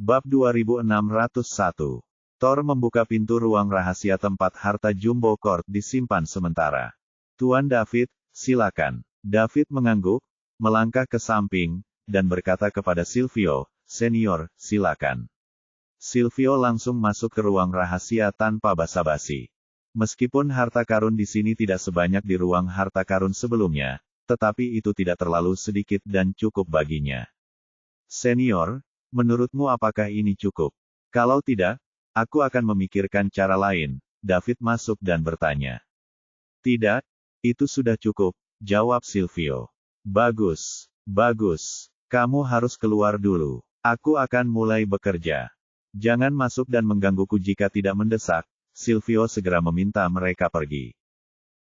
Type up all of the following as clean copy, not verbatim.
Bab 2601. Thor membuka pintu ruang rahasia tempat harta Jumbo Court disimpan sementara. Tuan David, silakan. David mengangguk, melangkah ke samping, dan berkata kepada Silvio, Senior, silakan. Silvio langsung masuk ke ruang rahasia tanpa basa-basi. Meskipun harta karun di sini tidak sebanyak di ruang harta karun sebelumnya, tetapi itu tidak terlalu sedikit dan cukup baginya. Senior, menurutmu apakah ini cukup? Kalau tidak, aku akan memikirkan cara lain. David masuk dan bertanya. Tidak, itu sudah cukup, jawab Silvio. Bagus, bagus. Kamu harus keluar dulu. Aku akan mulai bekerja. Jangan masuk dan menggangguku jika tidak mendesak. Silvio segera meminta mereka pergi.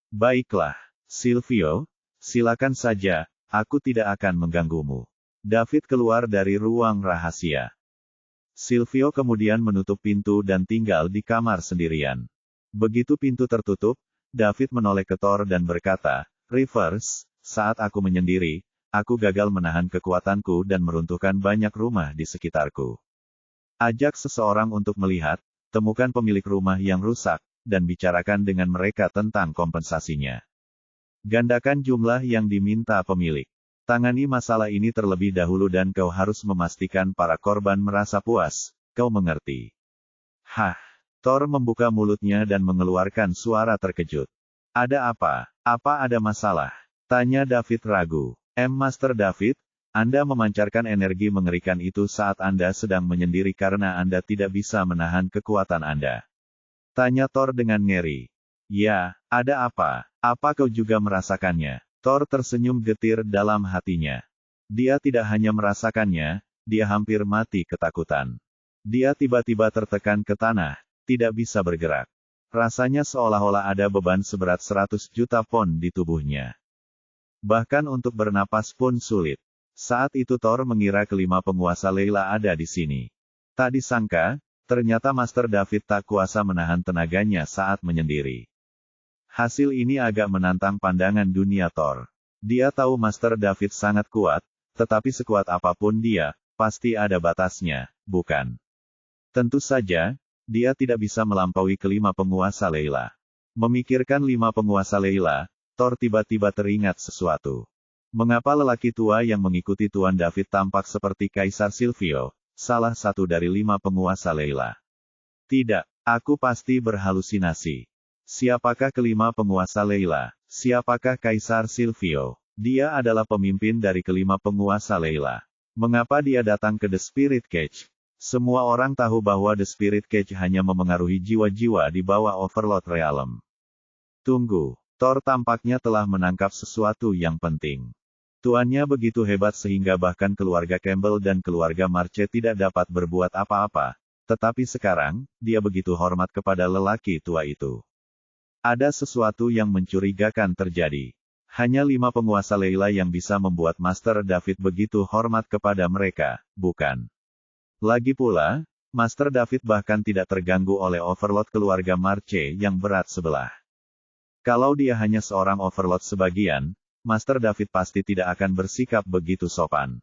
Baiklah, Silvio, silakan saja, aku tidak akan mengganggumu. David keluar dari ruang rahasia. Silvio kemudian menutup pintu dan tinggal di kamar sendirian. Begitu pintu tertutup, David menoleh ke Thor dan berkata, Rivers, saat aku menyendiri, aku gagal menahan kekuatanku dan meruntuhkan banyak rumah di sekitarku. Ajak seseorang untuk melihat, temukan pemilik rumah yang rusak, dan bicarakan dengan mereka tentang kompensasinya. Gandakan jumlah yang diminta pemilik. Tangani masalah ini terlebih dahulu dan kau harus memastikan para korban merasa puas, kau mengerti. Hah, Thor membuka mulutnya dan mengeluarkan suara terkejut. Ada apa? Apa ada masalah? Tanya David ragu. Master David, Anda memancarkan energi mengerikan itu saat Anda sedang menyendiri karena Anda tidak bisa menahan kekuatan Anda. Tanya Thor dengan ngeri. Ya, ada apa? Apa kau juga merasakannya? Thor tersenyum getir dalam hatinya. Dia tidak hanya merasakannya, dia hampir mati ketakutan. Dia tiba-tiba tertekan ke tanah, tidak bisa bergerak. Rasanya seolah-olah ada beban seberat 100 juta pon di tubuhnya. Bahkan untuk bernapas pun sulit. Saat itu Thor mengira kelima penguasa Leila ada di sini. Tak disangka, ternyata Master David tak kuasa menahan tenaganya saat menyendiri. Hasil ini agak menantang pandangan dunia Thor. Dia tahu Master David sangat kuat, tetapi sekuat apapun dia, pasti ada batasnya, bukan? Tentu saja, dia tidak bisa melampaui kelima penguasa Leila. Memikirkan 5 penguasa Leila, Thor tiba-tiba teringat sesuatu. Mengapa lelaki tua yang mengikuti Tuan David tampak seperti Kaisar Silvio, salah satu dari 5 penguasa Leila? Tidak, aku pasti berhalusinasi. Siapakah kelima penguasa Leila? Siapakah Kaisar Silvio? Dia adalah pemimpin dari kelima penguasa Leila. Mengapa dia datang ke The Spirit Cage? Semua orang tahu bahwa The Spirit Cage hanya memengaruhi jiwa-jiwa di bawah Overlord Realm. Tunggu, Thor tampaknya telah menangkap sesuatu yang penting. Tuannya begitu hebat sehingga bahkan keluarga Campbell dan keluarga Marche tidak dapat berbuat apa-apa. Tetapi sekarang, dia begitu hormat kepada lelaki tua itu. Ada sesuatu yang mencurigakan terjadi. Hanya 5 penguasa Leila yang bisa membuat Master David begitu hormat kepada mereka, bukan? Lagi pula, Master David bahkan tidak terganggu oleh Overlord keluarga Marche yang berat sebelah. Kalau dia hanya seorang Overlord sebagian, Master David pasti tidak akan bersikap begitu sopan.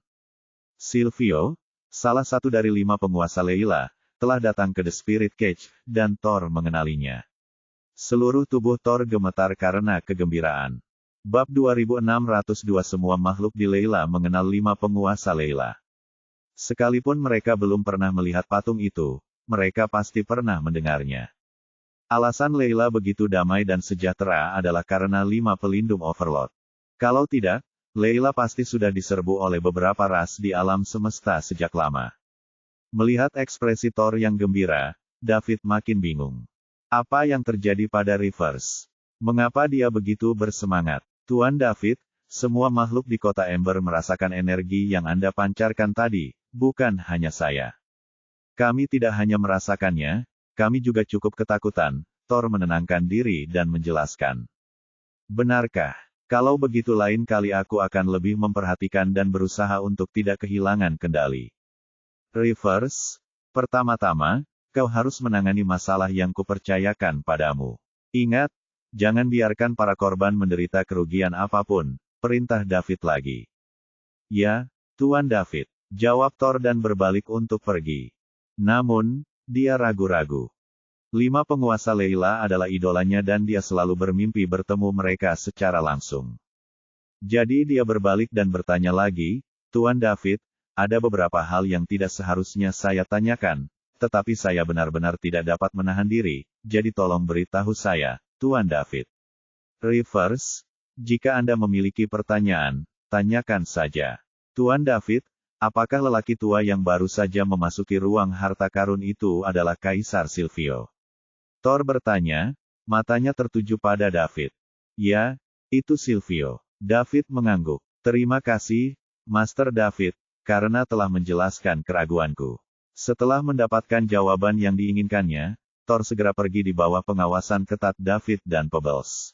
Silvio, salah satu dari 5 penguasa Leila, telah datang ke The Spirit Cage, dan Thor mengenalinya. Seluruh tubuh Thor gemetar karena kegembiraan. Bab 2602. Semua makhluk di Leila mengenal 5 penguasa Leila. Sekalipun mereka belum pernah melihat patung itu, mereka pasti pernah mendengarnya. Alasan Leila begitu damai dan sejahtera adalah karena 5 pelindung Overlord. Kalau tidak, Leila pasti sudah diserbu oleh beberapa ras di alam semesta sejak lama. Melihat ekspresi Thor yang gembira, David makin bingung. Apa yang terjadi pada Rivers? Mengapa dia begitu bersemangat? Tuan David, semua makhluk di kota Ember merasakan energi yang Anda pancarkan tadi, bukan hanya saya. Kami tidak hanya merasakannya, kami juga cukup ketakutan. Thor menenangkan diri dan menjelaskan. Benarkah? Kalau begitu lain kali aku akan lebih memperhatikan dan berusaha untuk tidak kehilangan kendali. Rivers, pertama-tama, kau harus menangani masalah yang kupercayakan padamu. Ingat, jangan biarkan para korban menderita kerugian apapun, perintah David lagi. Ya, Tuan David, jawab Thor dan berbalik untuk pergi. Namun, dia ragu-ragu. 5 penguasa Leila adalah idolanya dan dia selalu bermimpi bertemu mereka secara langsung. Jadi dia berbalik dan bertanya lagi, Tuan David, ada beberapa hal yang tidak seharusnya saya tanyakan, tetapi saya benar-benar tidak dapat menahan diri, jadi tolong beritahu saya, Tuan David. Reverse, jika Anda memiliki pertanyaan, tanyakan saja. Tuan David, apakah lelaki tua yang baru saja memasuki ruang harta karun itu adalah Kaisar Silvio? Thor bertanya, matanya tertuju pada David. Ya, itu Silvio. David mengangguk. Terima kasih, Master David, karena telah menjelaskan keraguanku. Setelah mendapatkan jawaban yang diinginkannya, Thor segera pergi di bawah pengawasan ketat David dan Pebbles.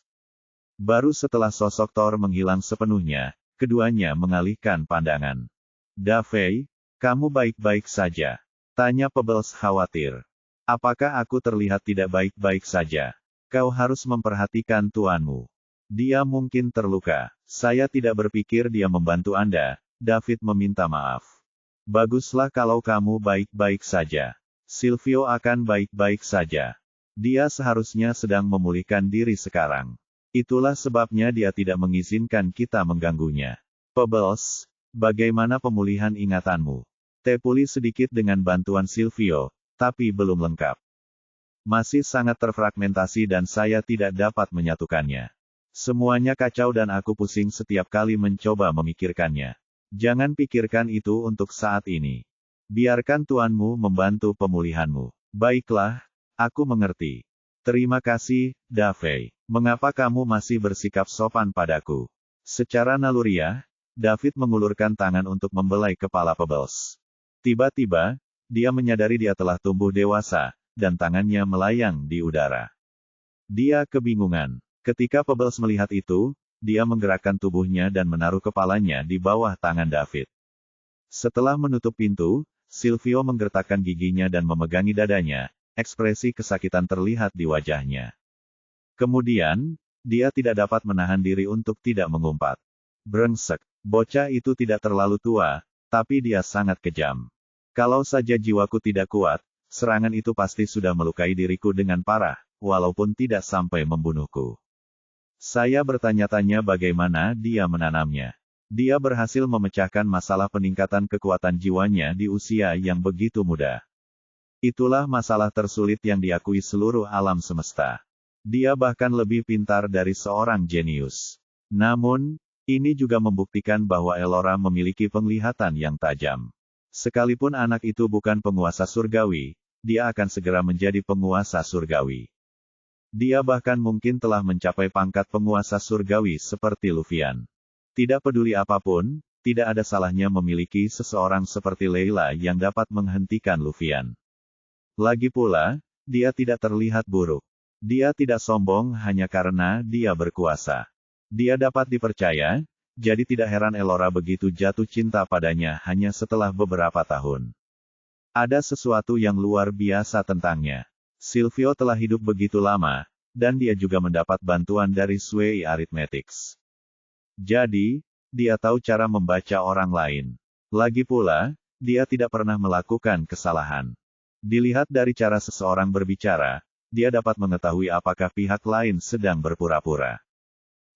Baru setelah sosok Thor menghilang sepenuhnya, keduanya mengalihkan pandangan. David, kamu baik-baik saja? Tanya Pebbles khawatir. Apakah aku terlihat tidak baik-baik saja? Kau harus memperhatikan tuanmu. Dia mungkin terluka. Saya tidak berpikir dia membantu Anda. David meminta maaf. Baguslah kalau kamu baik-baik saja. Silvio akan baik-baik saja. Dia seharusnya sedang memulihkan diri sekarang. Itulah sebabnya dia tidak mengizinkan kita mengganggunya. Pebbles, bagaimana pemulihan ingatanmu? Pulih sedikit dengan bantuan Silvio, tapi belum lengkap. Masih sangat terfragmentasi dan saya tidak dapat menyatukannya. Semuanya kacau dan aku pusing setiap kali mencoba memikirkannya. Jangan pikirkan itu untuk saat ini. Biarkan tuanmu membantu pemulihanmu. Baiklah, aku mengerti. Terima kasih, David. Mengapa kamu masih bersikap sopan padaku? Secara naluriah, David mengulurkan tangan untuk membelai kepala Pebbles. Tiba-tiba, dia menyadari dia telah tumbuh dewasa, dan tangannya melayang di udara. Dia kebingungan. Ketika Pebbles melihat itu, dia menggerakkan tubuhnya dan menaruh kepalanya di bawah tangan David. Setelah menutup pintu, Silvio menggertakkan giginya dan memegangi dadanya, ekspresi kesakitan terlihat di wajahnya. Kemudian, dia tidak dapat menahan diri untuk tidak mengumpat. Brengsek, bocah itu tidak terlalu tua, tapi dia sangat kejam. Kalau saja jiwaku tidak kuat, serangan itu pasti sudah melukai diriku dengan parah, walaupun tidak sampai membunuhku. Saya bertanya-tanya bagaimana dia menanamnya. Dia berhasil memecahkan masalah peningkatan kekuatan jiwanya di usia yang begitu muda. Itulah masalah tersulit yang diakui seluruh alam semesta. Dia bahkan lebih pintar dari seorang jenius. Namun, ini juga membuktikan bahwa Elora memiliki penglihatan yang tajam. Sekalipun anak itu bukan penguasa surgawi, dia akan segera menjadi penguasa surgawi. Dia bahkan mungkin telah mencapai pangkat penguasa surgawi seperti Luvian. Tidak peduli apapun, tidak ada salahnya memiliki seseorang seperti Leila yang dapat menghentikan Luvian. Lagi pula, dia tidak terlihat buruk. Dia tidak sombong hanya karena dia berkuasa. Dia dapat dipercaya, jadi tidak heran Elora begitu jatuh cinta padanya hanya setelah beberapa tahun. Ada sesuatu yang luar biasa tentangnya. Silvio telah hidup begitu lama, dan dia juga mendapat bantuan dari Sway Arithmetics. Jadi, dia tahu cara membaca orang lain. Lagi pula, dia tidak pernah melakukan kesalahan. Dilihat dari cara seseorang berbicara, dia dapat mengetahui apakah pihak lain sedang berpura-pura.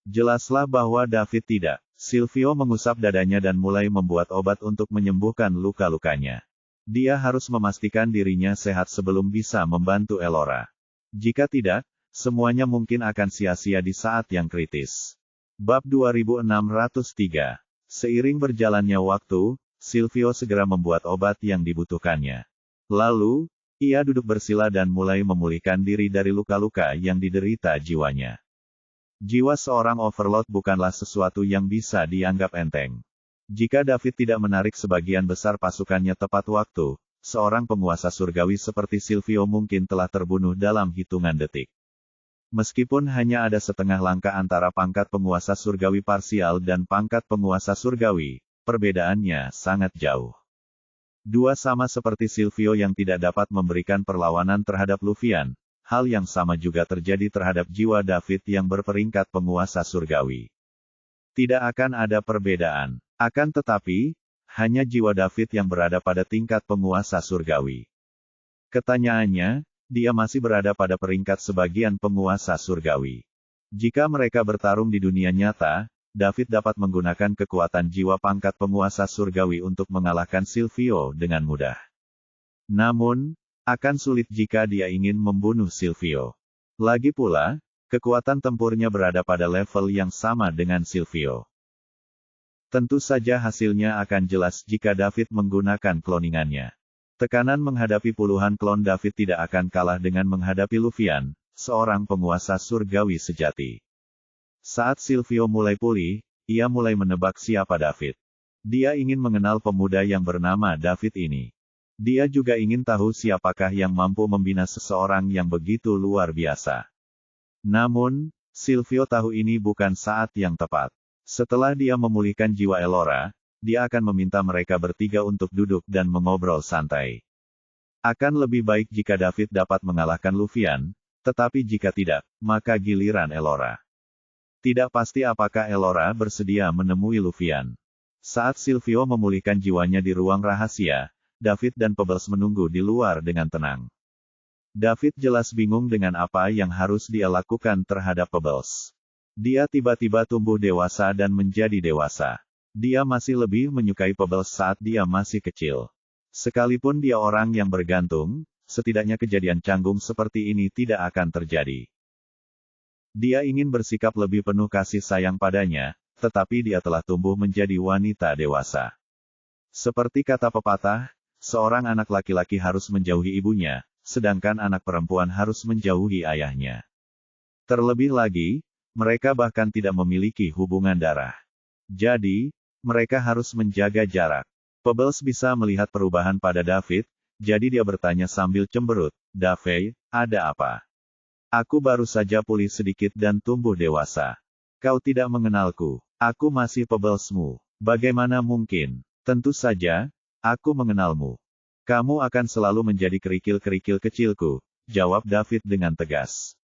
Jelaslah bahwa David tidak. Silvio mengusap dadanya dan mulai membuat obat untuk menyembuhkan luka-lukanya. Dia harus memastikan dirinya sehat sebelum bisa membantu Elora. Jika tidak, semuanya mungkin akan sia-sia di saat yang kritis. Bab 2603. Seiring berjalannya waktu, Silvio segera membuat obat yang dibutuhkannya. Lalu, ia duduk bersila dan mulai memulihkan diri dari luka-luka yang diderita jiwanya. Jiwa seorang overlord bukanlah sesuatu yang bisa dianggap enteng. Jika David tidak menarik sebagian besar pasukannya tepat waktu, seorang penguasa surgawi seperti Silvio mungkin telah terbunuh dalam hitungan detik. Meskipun hanya ada setengah langkah antara pangkat penguasa surgawi parsial dan pangkat penguasa surgawi, perbedaannya sangat jauh. Dua sama seperti Silvio yang tidak dapat memberikan perlawanan terhadap Luvian. Hal yang sama juga terjadi terhadap jiwa David yang berperingkat penguasa surgawi. Tidak akan ada perbedaan. Akan tetapi, hanya jiwa David yang berada pada tingkat penguasa surgawi. Ketanyaannya, dia masih berada pada peringkat sebagian penguasa surgawi. Jika mereka bertarung di dunia nyata, David dapat menggunakan kekuatan jiwa pangkat penguasa surgawi untuk mengalahkan Silvio dengan mudah. Namun, akan sulit jika dia ingin membunuh Silvio. Lagi pula, kekuatan tempurnya berada pada level yang sama dengan Silvio. Tentu saja hasilnya akan jelas jika David menggunakan cloningannya. Tekanan menghadapi puluhan klon David tidak akan kalah dengan menghadapi Luvian, seorang penguasa surgawi sejati. Saat Silvio mulai pulih, ia mulai menebak siapa David. Dia ingin mengenal pemuda yang bernama David ini. Dia juga ingin tahu siapakah yang mampu membina seseorang yang begitu luar biasa. Namun, Silvio tahu ini bukan saat yang tepat. Setelah dia memulihkan jiwa Elora, dia akan meminta mereka bertiga untuk duduk dan mengobrol santai. Akan lebih baik jika David dapat mengalahkan Luvian, tetapi jika tidak, maka giliran Elora. Tidak pasti apakah Elora bersedia menemui Luvian. Saat Silvio memulihkan jiwanya di ruang rahasia, David dan Pebbles menunggu di luar dengan tenang. David jelas bingung dengan apa yang harus dia lakukan terhadap Pebbles. Dia tiba-tiba tumbuh dewasa dan menjadi dewasa. Dia masih lebih menyukai Pebbles saat dia masih kecil. Sekalipun dia orang yang bergantung, setidaknya kejadian canggung seperti ini tidak akan terjadi. Dia ingin bersikap lebih penuh kasih sayang padanya, tetapi dia telah tumbuh menjadi wanita dewasa. Seperti kata pepatah, seorang anak laki-laki harus menjauhi ibunya, sedangkan anak perempuan harus menjauhi ayahnya. Terlebih lagi, mereka bahkan tidak memiliki hubungan darah. Jadi, mereka harus menjaga jarak. Pebbles bisa melihat perubahan pada David, jadi dia bertanya sambil cemberut, "David, ada apa? Aku baru saja pulih sedikit dan tumbuh dewasa. Kau tidak mengenalku. Aku masih Pebblesmu. Bagaimana mungkin?" "Tentu saja, aku mengenalmu. Kamu akan selalu menjadi kerikil-kerikil kecilku," jawab David dengan tegas.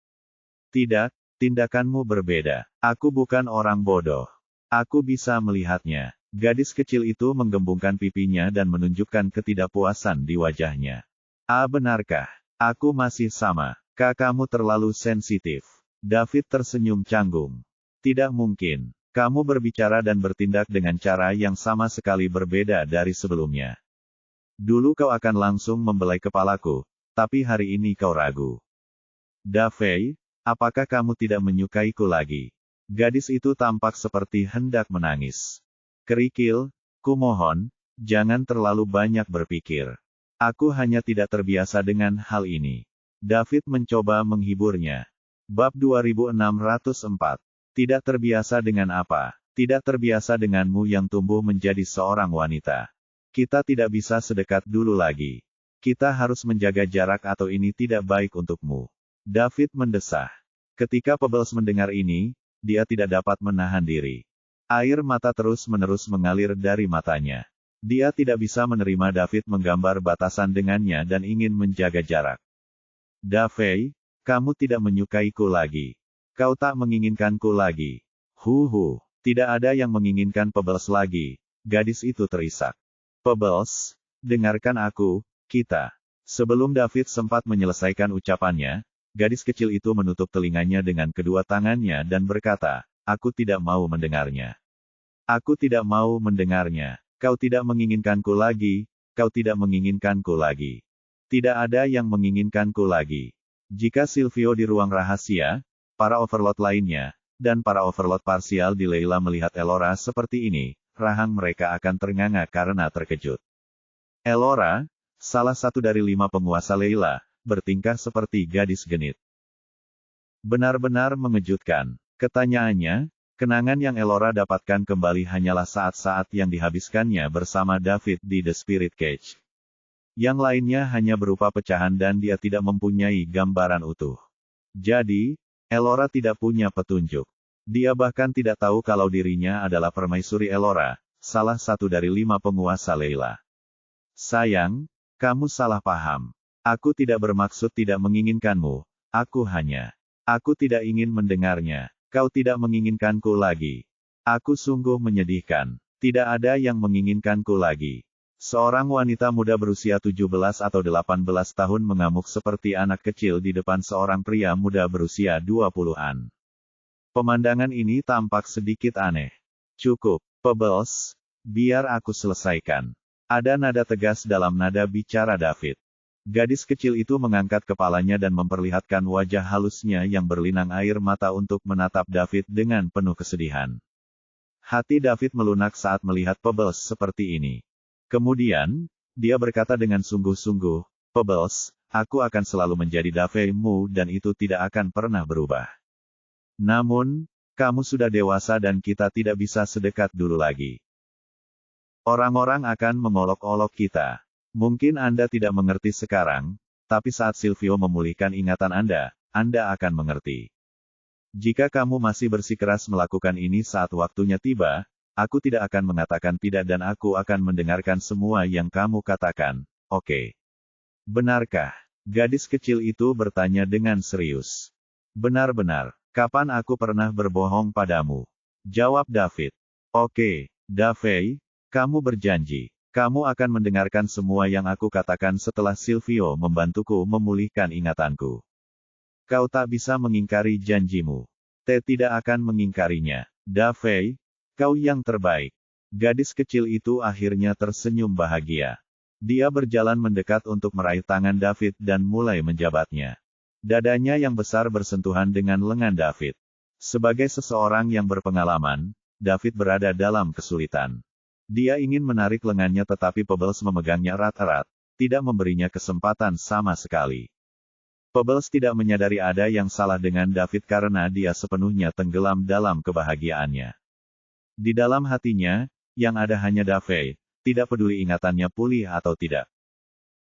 "Tidak, tindakanmu berbeda. Aku bukan orang bodoh. Aku bisa melihatnya." Gadis kecil itu menggembungkan pipinya dan menunjukkan ketidakpuasan di wajahnya. "Ah, benarkah? Aku masih sama. Kamu terlalu sensitif." David tersenyum canggung. "Tidak mungkin. Kamu berbicara dan bertindak dengan cara yang sama sekali berbeda dari sebelumnya. Dulu kau akan langsung membelai kepalaku, tapi hari ini kau ragu. David, apakah kamu tidak menyukaiku lagi?" Gadis itu tampak seperti hendak menangis. "Kerikil, kumohon, jangan terlalu banyak berpikir. Aku hanya tidak terbiasa dengan hal ini." David mencoba menghiburnya. Bab 2604. Tidak terbiasa dengan apa? Tidak terbiasa denganmu yang tumbuh menjadi seorang wanita. Kita tidak bisa sedekat dulu lagi. Kita harus menjaga jarak atau ini tidak baik untukmu. David mendesah. Ketika Pebbles mendengar ini, dia tidak dapat menahan diri. Air mata terus-menerus mengalir dari matanya. Dia tidak bisa menerima David menggambar batasan dengannya dan ingin menjaga jarak. "David, kamu tidak menyukaiku lagi. Kau tak menginginkanku lagi." Tidak ada yang menginginkan Pebbles lagi. Gadis itu terisak. "Pebbles, dengarkan aku, kita." Sebelum David sempat menyelesaikan ucapannya, gadis kecil itu menutup telinganya dengan kedua tangannya dan berkata, "Aku tidak mau mendengarnya. Aku tidak mau mendengarnya. Kau tidak menginginkanku lagi, kau tidak menginginkanku lagi. Tidak ada yang menginginkanku lagi." Jika Silvio di ruang rahasia, para overlord lainnya, dan para overlord parsial di Leila melihat Elora seperti ini, rahang mereka akan ternganga karena terkejut. Elora, salah satu dari 5 penguasa Leila, bertingkah seperti gadis genit. Benar-benar mengejutkan. Ketanyaannya, kenangan yang Elora dapatkan kembali hanyalah saat-saat yang dihabiskannya bersama David di The Spirit Cage. Yang lainnya hanya berupa pecahan dan dia tidak mempunyai gambaran utuh. Jadi, Elora tidak punya petunjuk. Dia bahkan tidak tahu kalau dirinya adalah permaisuri Elora, salah satu dari 5 penguasa Leila. "Sayang, kamu salah paham. Aku tidak bermaksud tidak menginginkanmu, aku tidak ingin mendengarnya. Kau tidak menginginkanku lagi. Aku sungguh menyedihkan. Tidak ada yang menginginkanku lagi." Seorang wanita muda berusia 17 atau 18 tahun mengamuk seperti anak kecil di depan seorang pria muda berusia 20-an. Pemandangan ini tampak sedikit aneh. Cukup, Pebbles, biar aku selesaikan. Ada nada tegas dalam nada bicara David. Gadis kecil itu mengangkat kepalanya dan memperlihatkan wajah halusnya yang berlinang air mata untuk menatap David dengan penuh kesedihan. Hati David melunak saat melihat Pebbles seperti ini. Kemudian, dia berkata dengan sungguh-sungguh, Pebbles, aku akan selalu menjadi David-mu dan itu tidak akan pernah berubah. Namun, kamu sudah dewasa dan kita tidak bisa sedekat dulu lagi. Orang-orang akan mengolok-olok kita. Mungkin Anda tidak mengerti sekarang, tapi saat Silvio memulihkan ingatan Anda akan mengerti. Jika kamu masih bersikeras melakukan ini saat waktunya tiba, aku tidak akan mengatakan tidak dan aku akan mendengarkan semua yang kamu katakan, oke? Benarkah? Gadis kecil itu bertanya dengan serius. Benar-benar, kapan aku pernah berbohong padamu? Jawab David. Oke, David. Kamu berjanji, kamu akan mendengarkan semua yang aku katakan setelah Silvio membantuku memulihkan ingatanku. Kau tak bisa mengingkari janjimu. Tidak akan mengingkarinya. David, kau yang terbaik. Gadis kecil itu akhirnya tersenyum bahagia. Dia berjalan mendekat untuk meraih tangan David dan mulai menjabatnya. Dadanya yang besar bersentuhan dengan lengan David. Sebagai seseorang yang berpengalaman, David berada dalam kesulitan. Dia ingin menarik lengannya tetapi Pebbles memegangnya erat-erat, tidak memberinya kesempatan sama sekali. Pebbles tidak menyadari ada yang salah dengan David karena dia sepenuhnya tenggelam dalam kebahagiaannya. Di dalam hatinya, yang ada hanya David, tidak peduli ingatannya pulih atau tidak.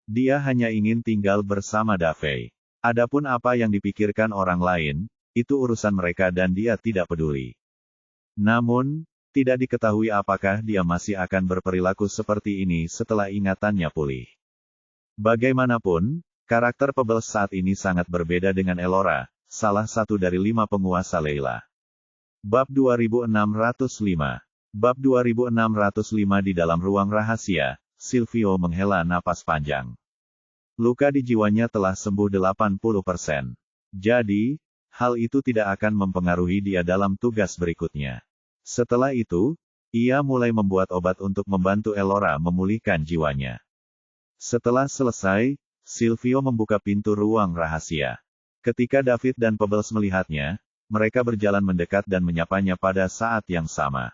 Dia hanya ingin tinggal bersama David. Adapun apa yang dipikirkan orang lain, itu urusan mereka dan dia tidak peduli. Namun, tidak diketahui apakah dia masih akan berperilaku seperti ini setelah ingatannya pulih. Bagaimanapun, karakter Pebbles saat ini sangat berbeda dengan Elora, salah satu dari 5 penguasa Layla. Bab 2605. Bab 2605 Di dalam ruang rahasia, Silvio menghela napas panjang. Luka di jiwanya telah sembuh 80%. Jadi, hal itu tidak akan mempengaruhi dia dalam tugas berikutnya. Setelah itu, ia mulai membuat obat untuk membantu Elora memulihkan jiwanya. Setelah selesai, Silvio membuka pintu ruang rahasia. Ketika David dan Pebbles melihatnya, mereka berjalan mendekat dan menyapanya pada saat yang sama.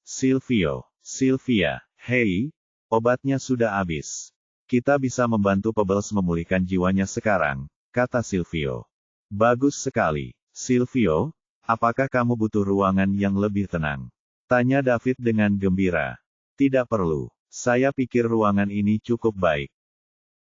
Silvio, Sylvia, hei, obatnya sudah habis. Kita bisa membantu Pebbles memulihkan jiwanya sekarang, kata Silvio. Bagus sekali, Silvio. Apakah kamu butuh ruangan yang lebih tenang? Tanya David dengan gembira. Tidak perlu. Saya pikir ruangan ini cukup baik.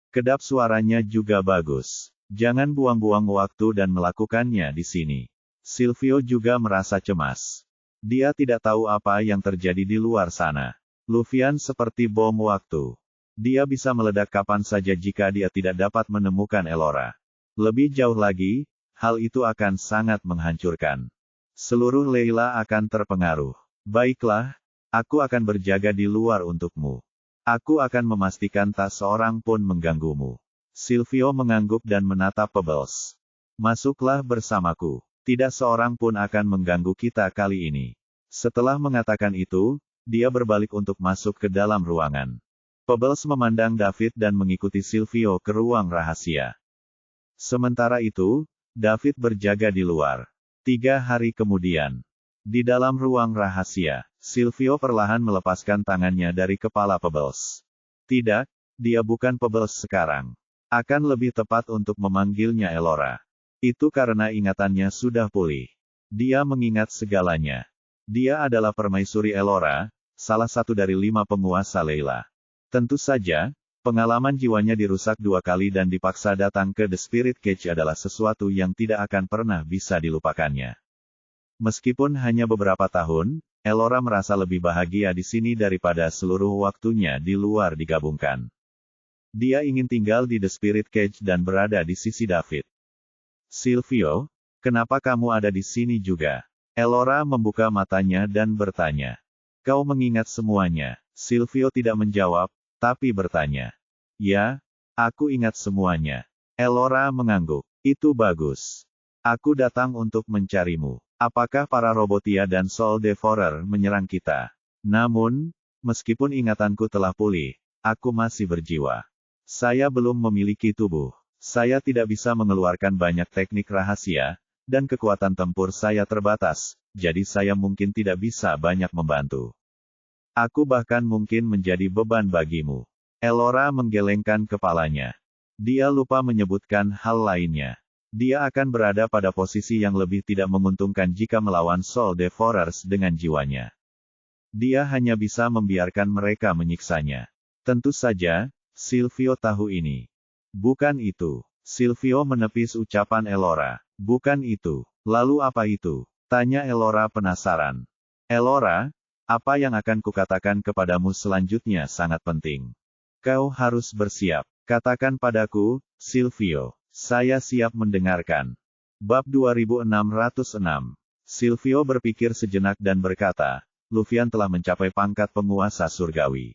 Kedap suaranya juga bagus. Jangan buang-buang waktu dan melakukannya di sini. Silvio juga merasa cemas. Dia tidak tahu apa yang terjadi di luar sana. Luvian seperti bom waktu. Dia bisa meledak kapan saja jika dia tidak dapat menemukan Elora. Lebih jauh lagi, hal itu akan sangat menghancurkan. Seluruh Layla akan terpengaruh. Baiklah, aku akan berjaga di luar untukmu. Aku akan memastikan tak seorang pun mengganggumu. Silvio mengangguk dan menatap Pebbles. Masuklah bersamaku. Tidak seorang pun akan mengganggu kita kali ini. Setelah mengatakan itu, dia berbalik untuk masuk ke dalam ruangan. Pebbles memandang David dan mengikuti Silvio ke ruang rahasia. Sementara itu, David berjaga di luar. 3 hari kemudian. Di dalam ruang rahasia, Silvio perlahan melepaskan tangannya dari kepala Pebbles. Tidak, dia bukan Pebbles sekarang. Akan lebih tepat untuk memanggilnya Elora. Itu karena ingatannya sudah pulih. Dia mengingat segalanya. Dia adalah permaisuri Elora, salah satu dari 5 penguasa Layla. Tentu saja, pengalaman jiwanya dirusak 2 kali dan dipaksa datang ke The Spirit Cage adalah sesuatu yang tidak akan pernah bisa dilupakannya. Meskipun hanya beberapa tahun, Elora merasa lebih bahagia di sini daripada seluruh waktunya di luar digabungkan. Dia ingin tinggal di The Spirit Cage dan berada di sisi David. Silvio, kenapa kamu ada di sini juga? Elora membuka matanya dan bertanya. Kau mengingat semuanya. Silvio tidak menjawab, tapi bertanya. Ya, aku ingat semuanya. Elora mengangguk. Itu bagus. Aku datang untuk mencarimu. Apakah para Robotia dan Soul Devourer menyerang kita? Namun, meskipun ingatanku telah pulih, aku masih berjiwa. Saya belum memiliki tubuh. Saya tidak bisa mengeluarkan banyak teknik rahasia, dan kekuatan tempur saya terbatas, jadi saya mungkin tidak bisa banyak membantu. Aku bahkan mungkin menjadi beban bagimu. Elora menggelengkan kepalanya. Dia lupa menyebutkan hal lainnya. Dia akan berada pada posisi yang lebih tidak menguntungkan jika melawan Soul Devourers dengan jiwanya. Dia hanya bisa membiarkan mereka menyiksanya. Tentu saja, Silvio tahu ini. Bukan itu. Silvio menepis ucapan Elora. Bukan itu. Lalu apa itu? Tanya Elora penasaran. Elora, apa yang akan kukatakan kepadamu selanjutnya sangat penting. Kau harus bersiap. Katakan padaku, Silvio. Saya siap mendengarkan. Bab 2606. Silvio berpikir sejenak dan berkata, Lufian telah mencapai pangkat penguasa surgawi.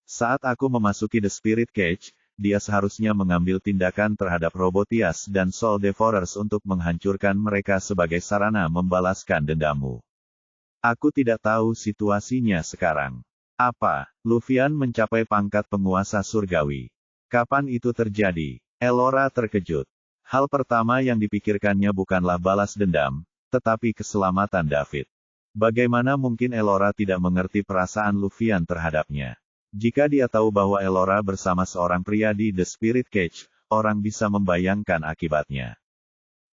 Saat aku memasuki The Spirit Cage, dia seharusnya mengambil tindakan terhadap Robotias dan Soul Devourers untuk menghancurkan mereka sebagai sarana membalaskan dendammu. Aku tidak tahu situasinya sekarang. Apa? Lufian mencapai pangkat penguasa surgawi. Kapan itu terjadi? Elora terkejut. Hal pertama yang dipikirkannya bukanlah balas dendam, tetapi keselamatan David. Bagaimana mungkin Elora tidak mengerti perasaan Lufian terhadapnya? Jika dia tahu bahwa Elora bersama seorang pria di The Spirit Cage, orang bisa membayangkan akibatnya.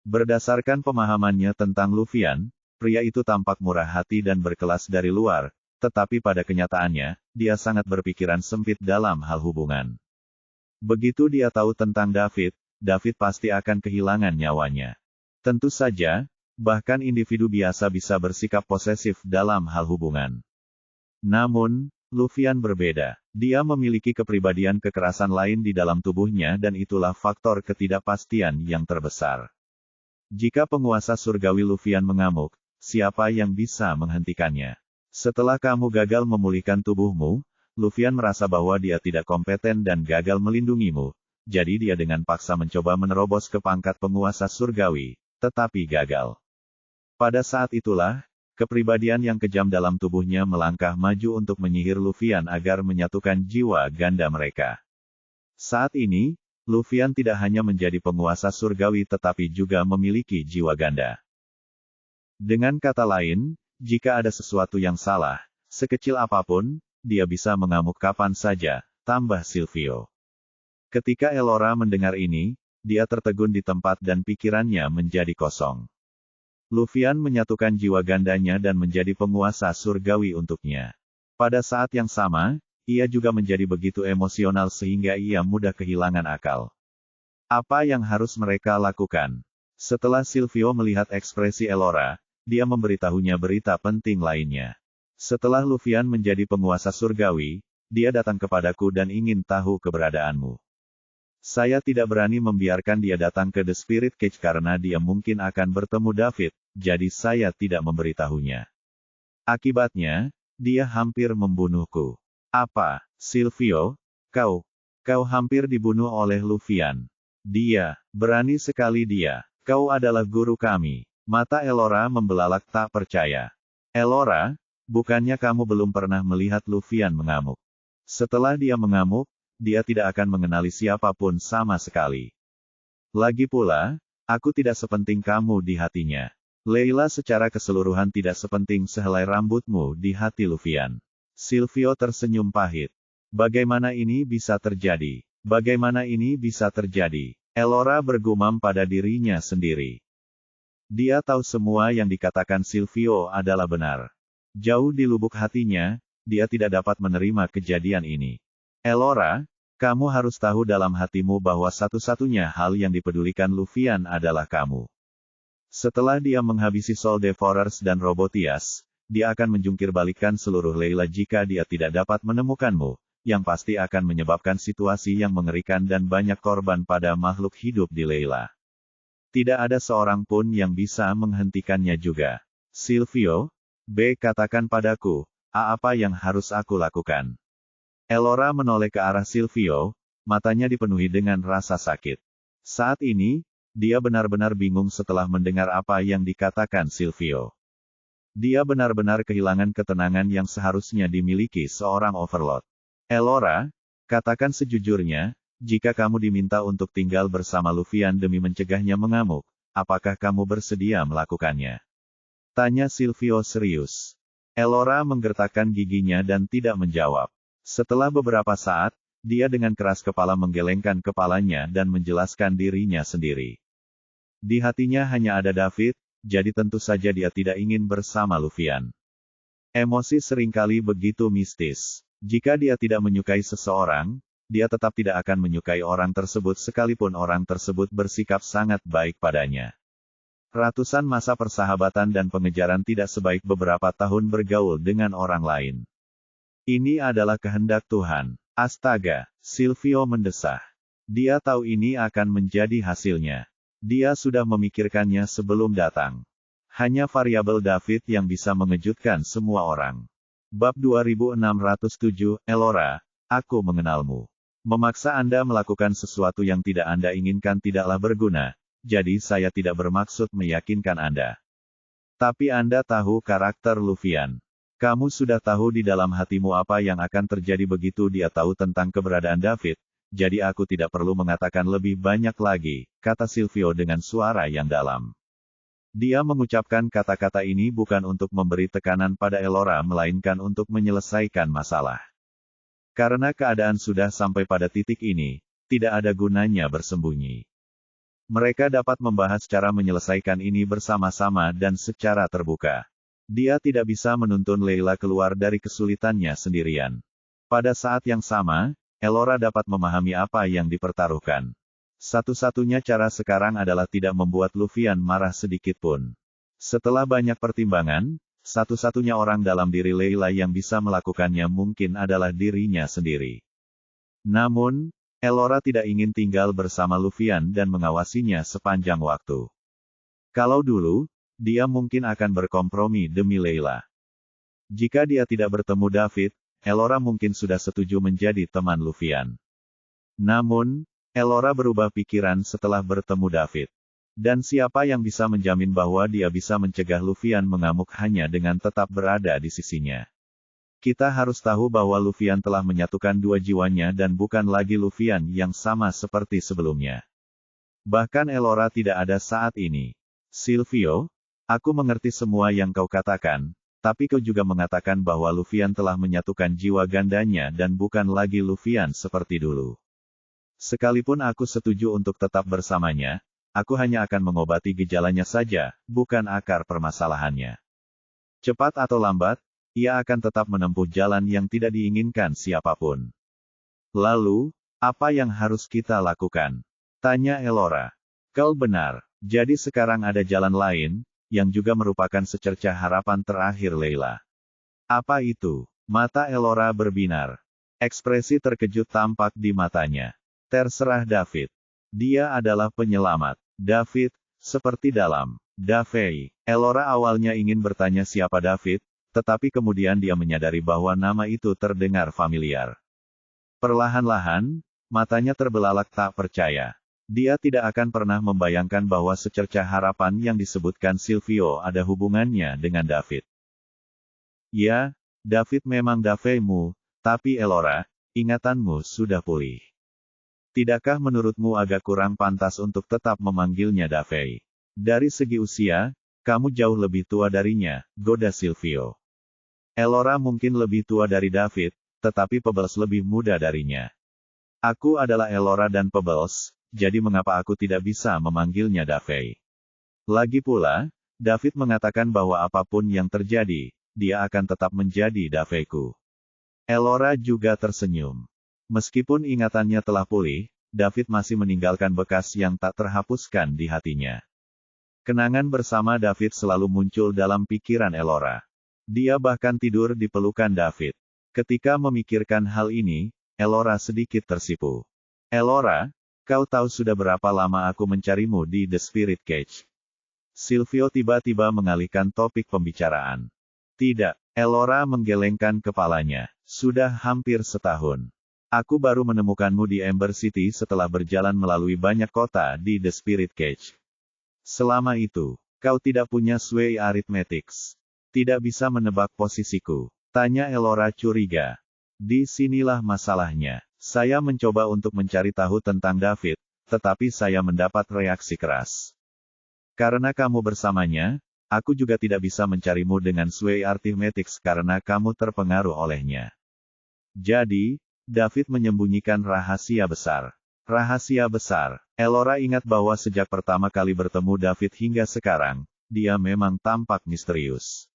Berdasarkan pemahamannya tentang Lufian, pria itu tampak murah hati dan berkelas dari luar, tetapi pada kenyataannya, dia sangat berpikiran sempit dalam hal hubungan. Begitu dia tahu tentang David, David pasti akan kehilangan nyawanya. Tentu saja, bahkan individu biasa bisa bersikap posesif dalam hal hubungan. Namun, Lufian berbeda. Dia memiliki kepribadian kekerasan lain di dalam tubuhnya dan itulah faktor ketidakpastian yang terbesar. Jika penguasa surgawi Lufian mengamuk, siapa yang bisa menghentikannya? Setelah kamu gagal memulihkan tubuhmu, Lufian merasa bahwa dia tidak kompeten dan gagal melindungimu, jadi dia dengan paksa mencoba menerobos ke pangkat penguasa surgawi, tetapi gagal. Pada saat itulah, kepribadian yang kejam dalam tubuhnya melangkah maju untuk menyihir Lufian agar menyatukan jiwa ganda mereka. Saat ini, Lufian tidak hanya menjadi penguasa surgawi tetapi juga memiliki jiwa ganda. Dengan kata lain, jika ada sesuatu yang salah, sekecil apapun, dia bisa mengamuk kapan saja, tambah Silvio. Ketika Elora mendengar ini, dia tertegun di tempat dan pikirannya menjadi kosong. Lufian menyatukan jiwa gandanya dan menjadi penguasa surgawi untuknya. Pada saat yang sama, ia juga menjadi begitu emosional sehingga ia mudah kehilangan akal. Apa yang harus mereka lakukan? Setelah Silvio melihat ekspresi Elora, dia memberitahunya berita penting lainnya. Setelah Lufian menjadi penguasa surgawi, dia datang kepadaku dan ingin tahu keberadaanmu. Saya tidak berani membiarkan dia datang ke The Spirit Cage karena dia mungkin akan bertemu David, jadi saya tidak memberitahunya. Akibatnya, dia hampir membunuhku. Apa, Silvio? Kau hampir dibunuh oleh Lufian. Dia, berani sekali dia. Kau adalah guru kami. Mata Elora membelalak tak percaya. Elora, bukannya kamu belum pernah melihat Lufian mengamuk? Setelah dia mengamuk, dia tidak akan mengenali siapapun sama sekali. Lagi pula, aku tidak sepenting kamu di hatinya. Leila secara keseluruhan tidak sepenting sehelai rambutmu di hati Lufian. Silvio tersenyum pahit. Bagaimana ini bisa terjadi? Bagaimana ini bisa terjadi? Elora bergumam pada dirinya sendiri. Dia tahu semua yang dikatakan Silvio adalah benar. Jauh di lubuk hatinya, dia tidak dapat menerima kejadian ini. Elora, kamu harus tahu dalam hatimu bahwa satu-satunya hal yang dipedulikan Lufian adalah kamu. Setelah dia menghabisi Soul Devourers dan Robotias, dia akan menjungkir balikan seluruh Leila jika dia tidak dapat menemukanmu, yang pasti akan menyebabkan situasi yang mengerikan dan banyak korban pada makhluk hidup di Leila. Tidak ada seorang pun yang bisa menghentikannya juga. Silvio, katakan padaku, apa yang harus aku lakukan? Elora menoleh ke arah Silvio, matanya dipenuhi dengan rasa sakit. Saat ini, dia benar-benar bingung setelah mendengar apa yang dikatakan Silvio. Dia benar-benar kehilangan ketenangan yang seharusnya dimiliki seorang overlord. Elora, katakan sejujurnya, jika kamu diminta untuk tinggal bersama Luffyan demi mencegahnya mengamuk, apakah kamu bersedia melakukannya? Tanya Silvio serius. Elora menggertakkan giginya dan tidak menjawab. Setelah beberapa saat, dia dengan keras kepala menggelengkan kepalanya dan menjelaskan dirinya sendiri. Di hatinya hanya ada David, jadi tentu saja dia tidak ingin bersama Luffyan. Emosi seringkali begitu mistis. Jika dia tidak menyukai seseorang, dia tetap tidak akan menyukai orang tersebut sekalipun orang tersebut bersikap sangat baik padanya. Ratusan masa persahabatan dan pengejaran tidak sebaik beberapa tahun bergaul dengan orang lain. Ini adalah kehendak Tuhan. Astaga, Silvio mendesah. Dia tahu ini akan menjadi hasilnya. Dia sudah memikirkannya sebelum datang. Hanya variabel David yang bisa mengejutkan semua orang. Bab 2607, Elora, aku mengenalmu. Memaksa Anda melakukan sesuatu yang tidak Anda inginkan tidaklah berguna. Jadi saya tidak bermaksud meyakinkan Anda. Tapi Anda tahu karakter Luffyan. Kamu sudah tahu di dalam hatimu apa yang akan terjadi begitu dia tahu tentang keberadaan David, jadi aku tidak perlu mengatakan lebih banyak lagi, kata Silvio dengan suara yang dalam. Dia mengucapkan kata-kata ini bukan untuk memberi tekanan pada Elora melainkan untuk menyelesaikan masalah. Karena keadaan sudah sampai pada titik ini, tidak ada gunanya bersembunyi. Mereka dapat membahas cara menyelesaikan ini bersama-sama dan secara terbuka. Dia tidak bisa menuntun Leila keluar dari kesulitannya sendirian. Pada saat yang sama, Elora dapat memahami apa yang dipertaruhkan. Satu-satunya cara sekarang adalah tidak membuat Luffyan marah sedikit pun. Setelah banyak pertimbangan, satu-satunya orang dalam diri Leila yang bisa melakukannya mungkin adalah dirinya sendiri. Namun, Elora tidak ingin tinggal bersama Luffyan dan mengawasinya sepanjang waktu. Kalau dulu, dia mungkin akan berkompromi demi Leila. Jika dia tidak bertemu David, Elora mungkin sudah setuju menjadi teman Luffyan. Namun, Elora berubah pikiran setelah bertemu David. Dan siapa yang bisa menjamin bahwa dia bisa mencegah Luffyan mengamuk hanya dengan tetap berada di sisinya? Kita harus tahu bahwa Luffyan telah menyatukan dua jiwanya dan bukan lagi Luffyan yang sama seperti sebelumnya. Bahkan Elora tidak ada saat ini. Silvio, aku mengerti semua yang kau katakan, tapi kau juga mengatakan bahwa Luffyan telah menyatukan jiwa gandanya dan bukan lagi Luffyan seperti dulu. Sekalipun aku setuju untuk tetap bersamanya, aku hanya akan mengobati gejalanya saja, bukan akar permasalahannya. Cepat atau lambat, ia akan tetap menempuh jalan yang tidak diinginkan siapapun. Lalu, apa yang harus kita lakukan? Tanya Elora. Kau benar, jadi sekarang ada jalan lain, yang juga merupakan secercah harapan terakhir Leila. Apa itu? Mata Elora berbinar. Ekspresi terkejut tampak di matanya. Terserah David. Dia adalah penyelamat. David, seperti dalam Davey. Elora awalnya ingin bertanya siapa David, tetapi kemudian dia menyadari bahwa nama itu terdengar familiar. Perlahan-lahan, matanya terbelalak tak percaya. Dia tidak akan pernah membayangkan bahwa secercah harapan yang disebutkan Silvio ada hubungannya dengan David. Ya, David memang Daveymu, tapi Elora, ingatanmu sudah pulih. Tidakkah menurutmu agak kurang pantas untuk tetap memanggilnya Davey? Dari segi usia, kamu jauh lebih tua darinya, goda Silvio. Elora mungkin lebih tua dari David, tetapi Pebbles lebih muda darinya. Aku adalah Elora dan Pebbles, jadi mengapa aku tidak bisa memanggilnya Davey? Lagi pula, David mengatakan bahwa apapun yang terjadi, dia akan tetap menjadi Daveyku. Elora juga tersenyum. Meskipun ingatannya telah pulih, David masih meninggalkan bekas yang tak terhapuskan di hatinya. Kenangan bersama David selalu muncul dalam pikiran Elora. Dia bahkan tidur di pelukan David. Ketika memikirkan hal ini, Elora sedikit tersipu. Elora, kau tahu sudah berapa lama aku mencarimu di The Spirit Cage? Silvio tiba-tiba mengalihkan topik pembicaraan. Tidak. Elora menggelengkan kepalanya. Sudah hampir setahun. Aku baru menemukanmu di Ember City setelah berjalan melalui banyak kota di The Spirit Cage. Selama itu, kau tidak punya sway arithmetics. Tidak bisa menebak posisiku. Tanya Elora curiga. Di sinilah masalahnya. Saya mencoba untuk mencari tahu tentang David, tetapi saya mendapat reaksi keras. Karena kamu bersamanya, aku juga tidak bisa mencarimu dengan sway arithmetics karena kamu terpengaruh olehnya. Jadi, David menyembunyikan rahasia besar. Rahasia besar. Elora ingat bahwa sejak pertama kali bertemu David hingga sekarang, dia memang tampak misterius.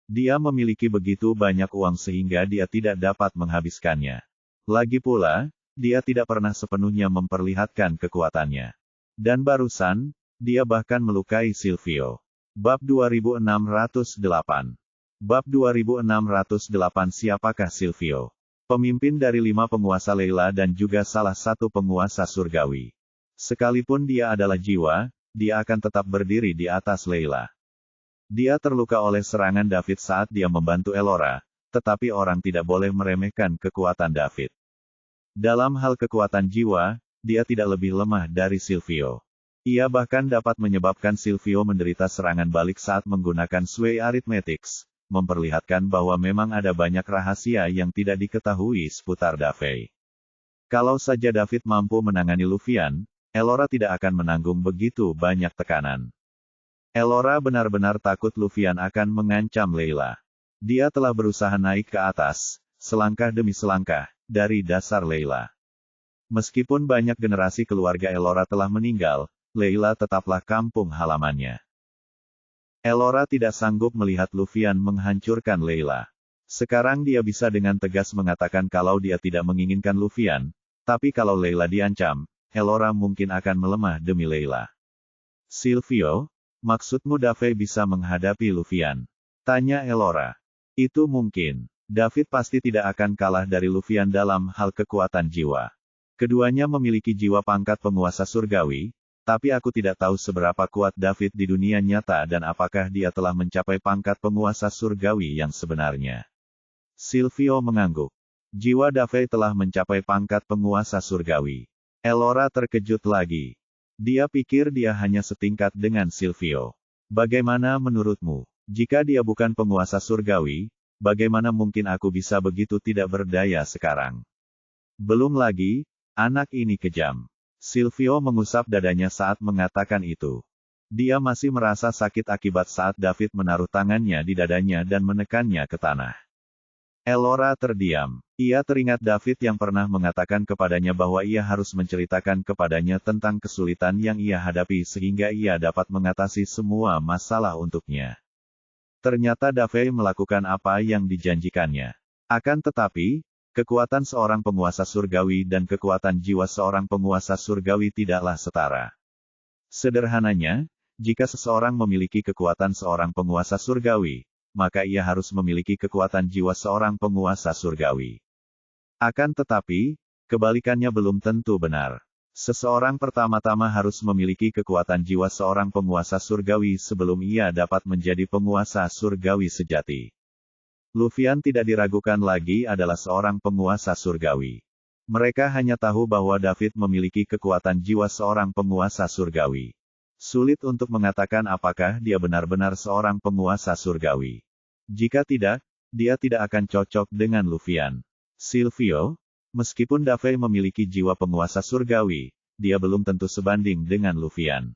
Dia memiliki begitu banyak uang sehingga dia tidak dapat menghabiskannya. Lagi pula, dia tidak pernah sepenuhnya memperlihatkan kekuatannya. Dan barusan, dia bahkan melukai Silvio. Bab 2608. Bab 2608. Siapakah Silvio? Pemimpin dari 5 penguasa Leila dan juga salah satu penguasa surgawi. Sekalipun dia adalah jiwa, dia akan tetap berdiri di atas Leila. Dia terluka oleh serangan David saat dia membantu Elora, tetapi orang tidak boleh meremehkan kekuatan David. Dalam hal kekuatan jiwa, dia tidak lebih lemah dari Silvio. Ia bahkan dapat menyebabkan Silvio menderita serangan balik saat menggunakan sway arithmetics, memperlihatkan bahwa memang ada banyak rahasia yang tidak diketahui seputar David. Kalau saja David mampu menangani Luvian, Elora tidak akan menanggung begitu banyak tekanan. Elora benar-benar takut Luvian akan mengancam Leila. Dia telah berusaha naik ke atas, selangkah demi selangkah, dari dasar Leila. Meskipun banyak generasi keluarga Elora telah meninggal, Leila tetaplah kampung halamannya. Elora tidak sanggup melihat Luvian menghancurkan Leila. Sekarang dia bisa dengan tegas mengatakan kalau dia tidak menginginkan Luvian, tapi kalau Leila diancam, Elora mungkin akan melemah demi Leila. Silvio, maksudmu David bisa menghadapi Luvian? Tanya Elora. Itu mungkin. David pasti tidak akan kalah dari Luvian dalam hal kekuatan jiwa. Keduanya memiliki jiwa pangkat penguasa surgawi, tapi aku tidak tahu seberapa kuat David di dunia nyata dan apakah dia telah mencapai pangkat penguasa surgawi yang sebenarnya. Silvio mengangguk. Jiwa David telah mencapai pangkat penguasa surgawi. Elora terkejut lagi. Dia pikir dia hanya setingkat dengan Silvio. Bagaimana menurutmu? Jika dia bukan penguasa surgawi, bagaimana mungkin aku bisa begitu tidak berdaya sekarang? Belum lagi, anak ini kejam. Silvio mengusap dadanya saat mengatakan itu. Dia masih merasa sakit akibat saat David menaruh tangannya di dadanya dan menekannya ke tanah. Elora terdiam. Ia teringat David yang pernah mengatakan kepadanya bahwa ia harus menceritakan kepadanya tentang kesulitan yang ia hadapi sehingga ia dapat mengatasi semua masalah untuknya. Ternyata David melakukan apa yang dijanjikannya. Akan tetapi, kekuatan seorang penguasa surgawi dan kekuatan jiwa seorang penguasa surgawi tidaklah setara. Sederhananya, jika seseorang memiliki kekuatan seorang penguasa surgawi, maka ia harus memiliki kekuatan jiwa seorang penguasa surgawi. Akan tetapi, kebalikannya belum tentu benar. Seseorang pertama-tama harus memiliki kekuatan jiwa seorang penguasa surgawi sebelum ia dapat menjadi penguasa surgawi sejati. Luvian tidak diragukan lagi adalah seorang penguasa surgawi. Mereka hanya tahu bahwa David memiliki kekuatan jiwa seorang penguasa surgawi. Sulit untuk mengatakan apakah dia benar-benar seorang penguasa surgawi. Jika tidak, dia tidak akan cocok dengan Luvian. Silvio, meskipun David memiliki jiwa penguasa surgawi, dia belum tentu sebanding dengan Luvian.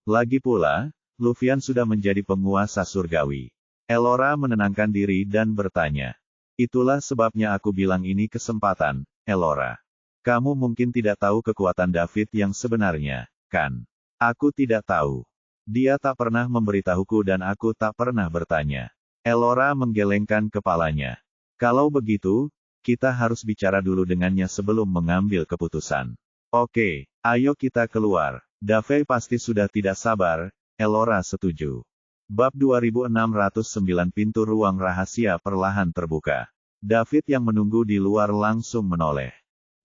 Lagi pula, Luvian sudah menjadi penguasa surgawi. Elora menenangkan diri dan bertanya. Itulah sebabnya aku bilang ini kesempatan, Elora. Kamu mungkin tidak tahu kekuatan David yang sebenarnya, kan? Aku tidak tahu. Dia tak pernah memberitahuku dan aku tak pernah bertanya. Elora menggelengkan kepalanya. Kalau begitu, kita harus bicara dulu dengannya sebelum mengambil keputusan. Oke, ayo kita keluar. David pasti sudah tidak sabar, Elora setuju. Bab 2609. Pintu ruang rahasia perlahan terbuka. David yang menunggu di luar langsung menoleh.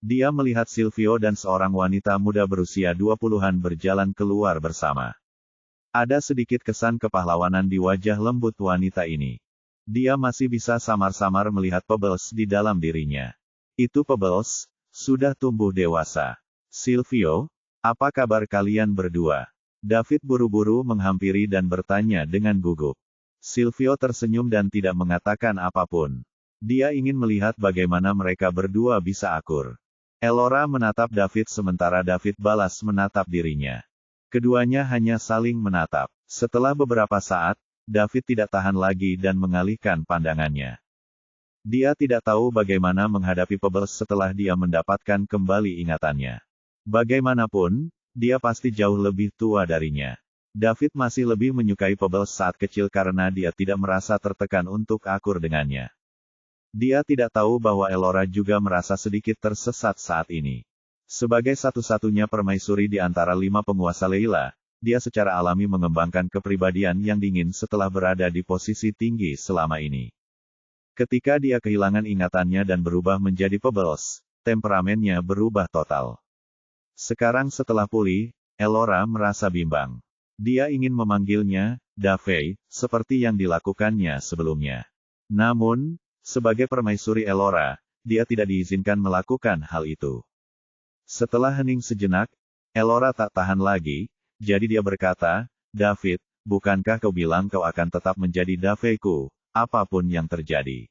Dia melihat Silvio dan seorang wanita muda berusia 20-an berjalan keluar bersama. Ada sedikit kesan kepahlawanan di wajah lembut wanita ini. Dia masih bisa samar-samar melihat Pebbles di dalam dirinya. Itu Pebbles, sudah tumbuh dewasa. Silvio, apa kabar kalian berdua? David buru-buru menghampiri dan bertanya dengan gugup. Silvio tersenyum dan tidak mengatakan apapun. Dia ingin melihat bagaimana mereka berdua bisa akur. Elora menatap David sementara David balas menatap dirinya. Keduanya hanya saling menatap. Setelah beberapa saat, David tidak tahan lagi dan mengalihkan pandangannya. Dia tidak tahu bagaimana menghadapi Pebbles setelah dia mendapatkan kembali ingatannya. Bagaimanapun, dia pasti jauh lebih tua darinya. David masih lebih menyukai Pebbles saat kecil karena dia tidak merasa tertekan untuk akur dengannya. Dia tidak tahu bahwa Elora juga merasa sedikit tersesat saat ini. Sebagai satu-satunya permaisuri di antara 5 penguasa Leila, dia secara alami mengembangkan kepribadian yang dingin setelah berada di posisi tinggi selama ini. Ketika dia kehilangan ingatannya dan berubah menjadi Pebbles, temperamennya berubah total. Sekarang setelah pulih, Elora merasa bimbang. Dia ingin memanggilnya Davey, seperti yang dilakukannya sebelumnya. Namun, sebagai permaisuri Elora, dia tidak diizinkan melakukan hal itu. Setelah hening sejenak, Elora tak tahan lagi, jadi dia berkata, David, bukankah kau bilang kau akan tetap menjadi Daveyku, apapun yang terjadi?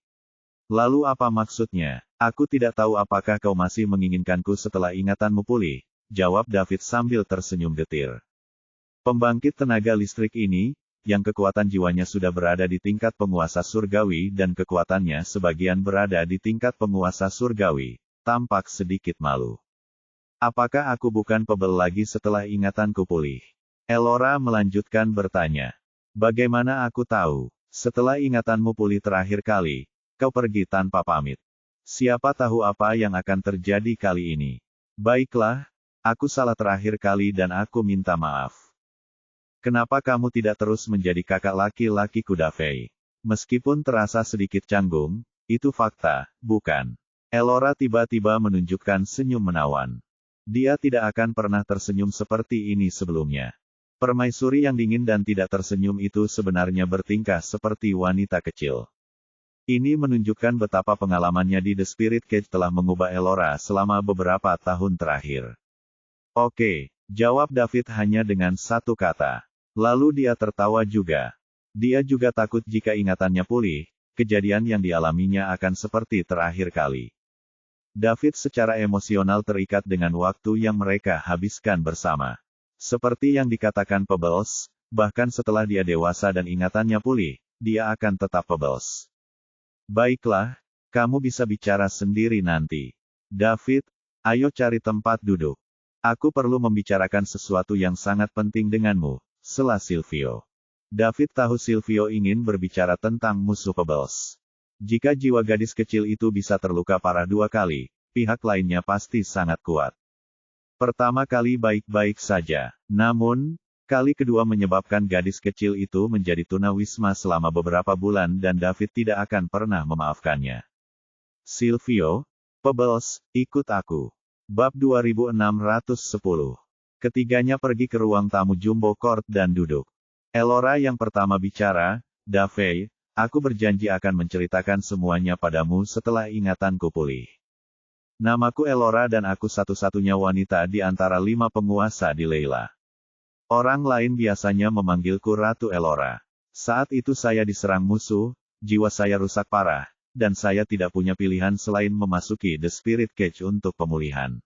Lalu apa maksudnya? Aku tidak tahu apakah kau masih menginginkanku setelah ingatanmu pulih, jawab David sambil tersenyum getir. Pembangkit tenaga listrik ini, yang kekuatan jiwanya sudah berada di tingkat penguasa surgawi dan kekuatannya sebagian berada di tingkat penguasa surgawi, tampak sedikit malu. Apakah aku bukan Pebble lagi setelah ingatanku pulih? Elora melanjutkan bertanya. Bagaimana aku tahu? Setelah ingatanmu pulih terakhir kali, kau pergi tanpa pamit. Siapa tahu apa yang akan terjadi kali ini? Baiklah, aku salah terakhir kali dan aku minta maaf. Kenapa kamu tidak terus menjadi kakak laki-lakiku Davey? Meskipun terasa sedikit canggung, itu fakta, bukan? Elora tiba-tiba menunjukkan senyum menawan. Dia tidak akan pernah tersenyum seperti ini sebelumnya. Permaisuri yang dingin dan tidak tersenyum itu sebenarnya bertingkah seperti wanita kecil. Ini menunjukkan betapa pengalamannya di The Spirit Cage telah mengubah Elora selama beberapa tahun terakhir. Oke, jawab David hanya dengan satu kata. Lalu dia tertawa juga. Dia juga takut jika ingatannya pulih, kejadian yang dialaminya akan seperti terakhir kali. David secara emosional terikat dengan waktu yang mereka habiskan bersama. Seperti yang dikatakan Pebbles, bahkan setelah dia dewasa dan ingatannya pulih, dia akan tetap Pebbles. Baiklah, kamu bisa bicara sendiri nanti. David, ayo cari tempat duduk. Aku perlu membicarakan sesuatu yang sangat penting denganmu, sela Silvio. David tahu Silvio ingin berbicara tentang musuh Pebbles. Jika jiwa gadis kecil itu bisa terluka parah 2 kali, pihak lainnya pasti sangat kuat. Pertama kali baik-baik saja, namun, kali kedua menyebabkan gadis kecil itu menjadi tunawisma selama beberapa bulan dan David tidak akan pernah memaafkannya. Silvio, Pebbles, ikut aku. Bab 2610. Ketiganya pergi ke ruang tamu Jumbo Court dan duduk. Elora yang pertama bicara, Davey, aku berjanji akan menceritakan semuanya padamu setelah ingatanku pulih. Namaku Elora dan aku satu-satunya wanita di antara 5 penguasa di Leila. Orang lain biasanya memanggilku Ratu Elora. Saat itu saya diserang musuh, jiwa saya rusak parah, dan saya tidak punya pilihan selain memasuki The Spirit Cage untuk pemulihan.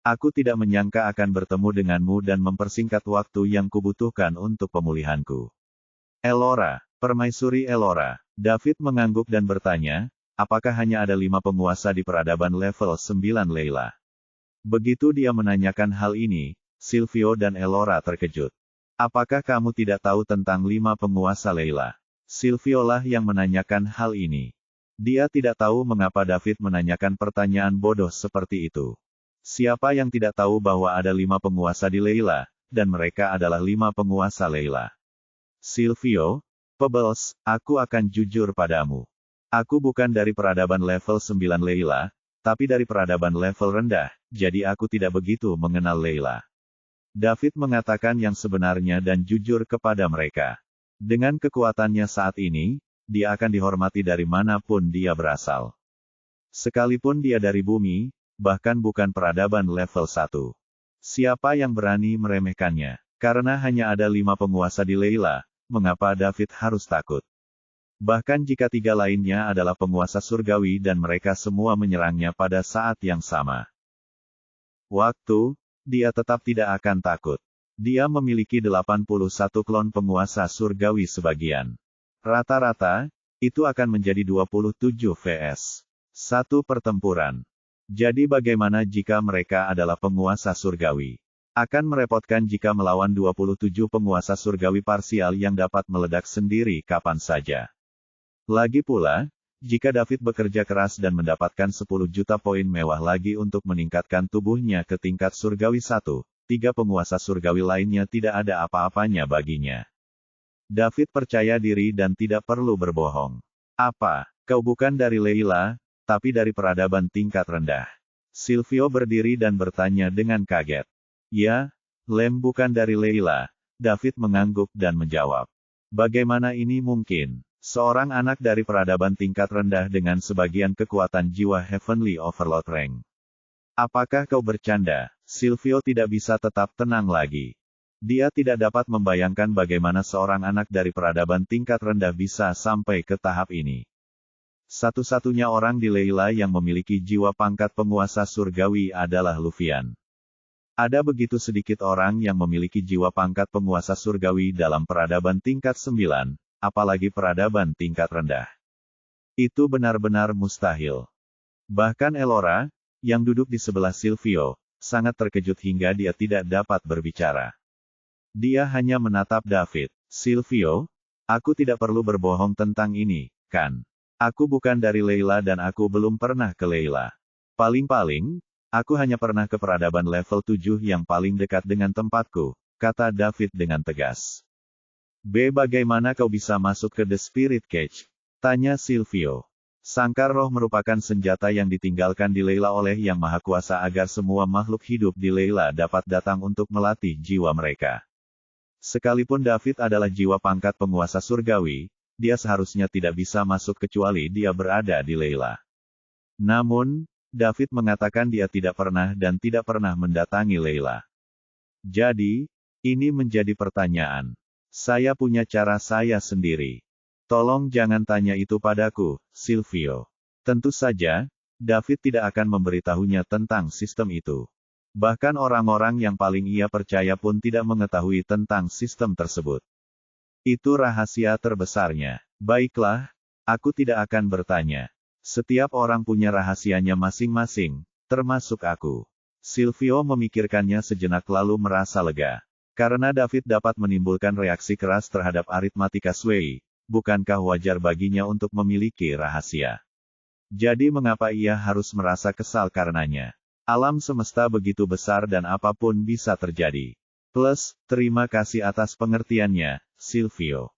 Aku tidak menyangka akan bertemu denganmu dan mempersingkat waktu yang kubutuhkan untuk pemulihanku. Elora. Permaisuri Elora. David mengangguk dan bertanya, apakah hanya ada 5 penguasa di peradaban level 9 Leila? Begitu dia menanyakan hal ini, Silvio dan Elora terkejut. Apakah kamu tidak tahu tentang 5 penguasa Leila? Silvio lah yang menanyakan hal ini. Dia tidak tahu mengapa David menanyakan pertanyaan bodoh seperti itu. Siapa yang tidak tahu bahwa ada 5 penguasa di Leila, dan mereka adalah 5 penguasa Leila? Silvio, Pebbles, aku akan jujur padamu. Aku bukan dari peradaban level 9 Leila, tapi dari peradaban level rendah, jadi aku tidak begitu mengenal Leila. David mengatakan yang sebenarnya dan jujur kepada mereka. Dengan kekuatannya saat ini, dia akan dihormati dari manapun dia berasal. Sekalipun dia dari bumi, bahkan bukan peradaban level 1. Siapa yang berani meremehkannya? Karena hanya ada 5 penguasa di Leila, mengapa David harus takut? Bahkan jika 3 lainnya adalah penguasa surgawi dan mereka semua menyerangnya pada saat yang sama. Waktu, dia tetap tidak akan takut. Dia memiliki 81 klon penguasa surgawi sebagian. Rata-rata, itu akan menjadi 27 vs 1 pertempuran. Jadi bagaimana jika mereka adalah penguasa surgawi? Akan merepotkan jika melawan 27 penguasa surgawi parsial yang dapat meledak sendiri kapan saja. Lagi pula, jika David bekerja keras dan mendapatkan 10 juta poin mewah lagi untuk meningkatkan tubuhnya ke tingkat surgawi 1, 3 penguasa surgawi lainnya tidak ada apa-apanya baginya. David percaya diri dan tidak perlu berbohong. Apa, kau bukan dari Leila, tapi dari peradaban tingkat rendah? Silvio berdiri dan bertanya dengan kaget. Ya, Lem bukan dari Leila. David mengangguk dan menjawab. Bagaimana ini mungkin? Seorang anak dari peradaban tingkat rendah dengan sebagian kekuatan jiwa Heavenly Overlord rank. Apakah kau bercanda? Silvio tidak bisa tetap tenang lagi. Dia tidak dapat membayangkan bagaimana seorang anak dari peradaban tingkat rendah bisa sampai ke tahap ini. Satu-satunya orang di Leila yang memiliki jiwa pangkat penguasa surgawi adalah Luvian. Ada begitu sedikit orang yang memiliki jiwa pangkat penguasa surgawi dalam peradaban tingkat 9. Apalagi peradaban tingkat rendah. Itu benar-benar mustahil. Bahkan Elora, yang duduk di sebelah Silvio, sangat terkejut hingga dia tidak dapat berbicara. Dia hanya menatap David. Silvio, aku tidak perlu berbohong tentang ini, kan? Aku bukan dari Leila dan aku belum pernah ke Leila. Paling-paling, aku hanya pernah ke peradaban level 7 yang paling dekat dengan tempatku, kata David dengan tegas. Bagaimana kau bisa masuk ke The Spirit Cage? Tanya Silvio. Sangkar roh merupakan senjata yang ditinggalkan di Leila oleh Yang Maha Kuasa agar semua makhluk hidup di Leila dapat datang untuk melatih jiwa mereka. Sekalipun David adalah jiwa pangkat penguasa surgawi, dia seharusnya tidak bisa masuk kecuali dia berada di Leila. Namun, David mengatakan dia tidak pernah dan tidak pernah mendatangi Leila. Jadi, ini menjadi pertanyaan. Saya punya cara saya sendiri. Tolong jangan tanya itu padaku, Silvio. Tentu saja, David tidak akan memberitahunya tentang sistem itu. Bahkan orang-orang yang paling ia percaya pun tidak mengetahui tentang sistem tersebut. Itu rahasia terbesarnya. Baiklah, aku tidak akan bertanya. Setiap orang punya rahasianya masing-masing, termasuk aku. Silvio memikirkannya sejenak lalu merasa lega. Karena David dapat menimbulkan reaksi keras terhadap aritmatika Sway, bukankah wajar baginya untuk memiliki rahasia? Jadi mengapa ia harus merasa kesal karenanya? Alam semesta begitu besar dan apapun bisa terjadi. Plus, terima kasih atas pengertiannya, Silvio.